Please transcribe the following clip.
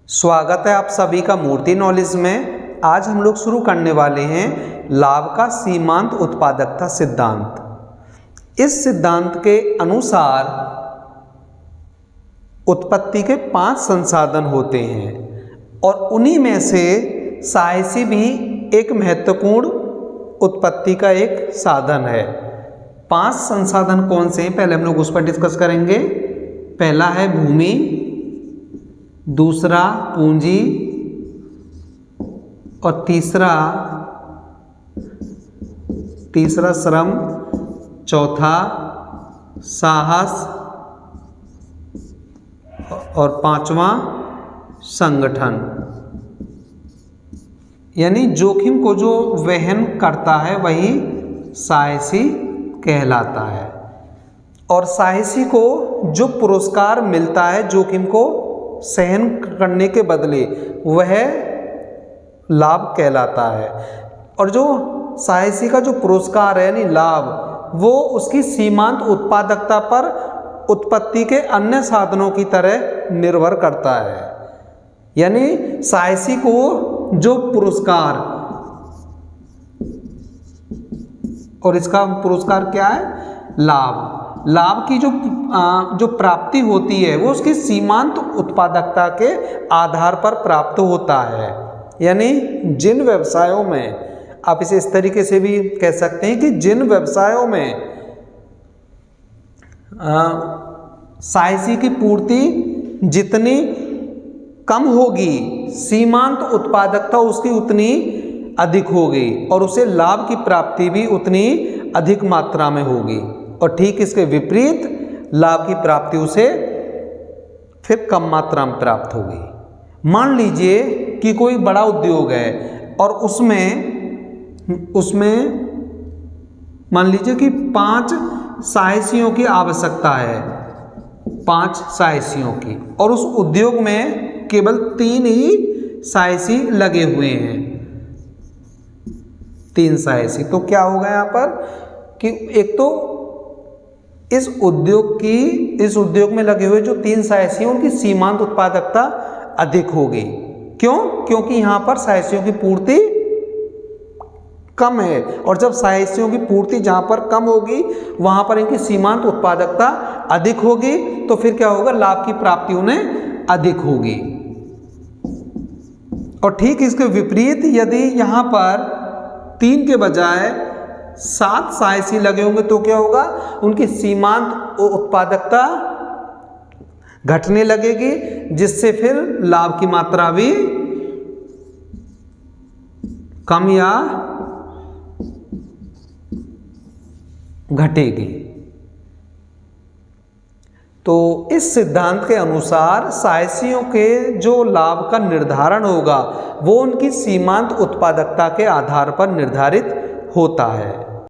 स्वागत है आप सभी का मूर्ति नॉलेज में। आज हम लोग शुरू करने वाले हैं लाभ का सीमांत उत्पादकता सिद्धांत। इस सिद्धांत के अनुसार उत्पत्ति के 5 संसाधन होते हैं और उन्हीं में से साहसी भी एक महत्वपूर्ण उत्पत्ति का एक साधन है। 5 संसाधन कौन से हैं, पहले हम लोग उस पर डिस्कस करेंगे। पहला है भूमि, दूसरा पूंजी और तीसरा श्रम, चौथा साहस और 5वां संगठन। यानी जोखिम को जो वहन करता है वही साहसी कहलाता है और साहसी को जो पुरस्कार मिलता है जोखिम को सहन करने के बदले वह लाभ कहलाता है। और जो साहसी का जो पुरस्कार है यानी लाभ, वो उसकी सीमांत उत्पादकता पर उत्पत्ति के अन्य साधनों की तरह निर्भर करता है। यानी साहसी को जो पुरस्कार, और इसका पुरस्कार क्या है, लाभ की जो प्राप्ति होती है वो उसकी सीमांत उत्पादकता के आधार पर प्राप्त होता है। यानी जिन व्यवसायों में, आप इसे इस तरीके से भी कह सकते हैं कि जिन व्यवसायों में साहसी की पूर्ति जितनी कम होगी, सीमांत उत्पादकता उसकी उतनी अधिक होगी और उसे लाभ की प्राप्ति भी उतनी अधिक मात्रा में होगी। और ठीक इसके विपरीत लाभ की प्राप्ति उसे फिर कम मात्रा में प्राप्त होगी। मान लीजिए कि कोई बड़ा उद्योग है और उसमें मान लीजिए कि 5 साहसियों की आवश्यकता है, 5 साहसियों की, और उस उद्योग में केवल 3 ही साहसी लगे हुए हैं, 3 साहसी। तो क्या होगा यहाँ पर कि एक तो इस उद्योग में लगे हुए जो 3 साहसी हैं उनकी सीमांत उत्पादकता अधिक होगी। क्यों? क्योंकि यहाँ पर साहसियों की पूर्ति कम है और जब साहसियों की पूर्ति जहाँ पर कम होगी वहाँ पर इनकी सीमांत उत्पादकता अधिक होगी, तो फिर क्या होगा, लाभ की प्राप्ति उन्हें अधिक होगी। और ठीक इसके विपरीत यदि यहाँ पर 3 के बजाय 7 साहसी लगे होंगे तो क्या होगा, उनकी सीमांत उत्पादकता घटने लगेगी, जिससे फिर लाभ की मात्रा भी कम या घटेगी। तो इस सिद्धांत के अनुसार साहसियों के जो लाभ का निर्धारण होगा वो उनकी सीमांत उत्पादकता के आधार पर निर्धारित होता है।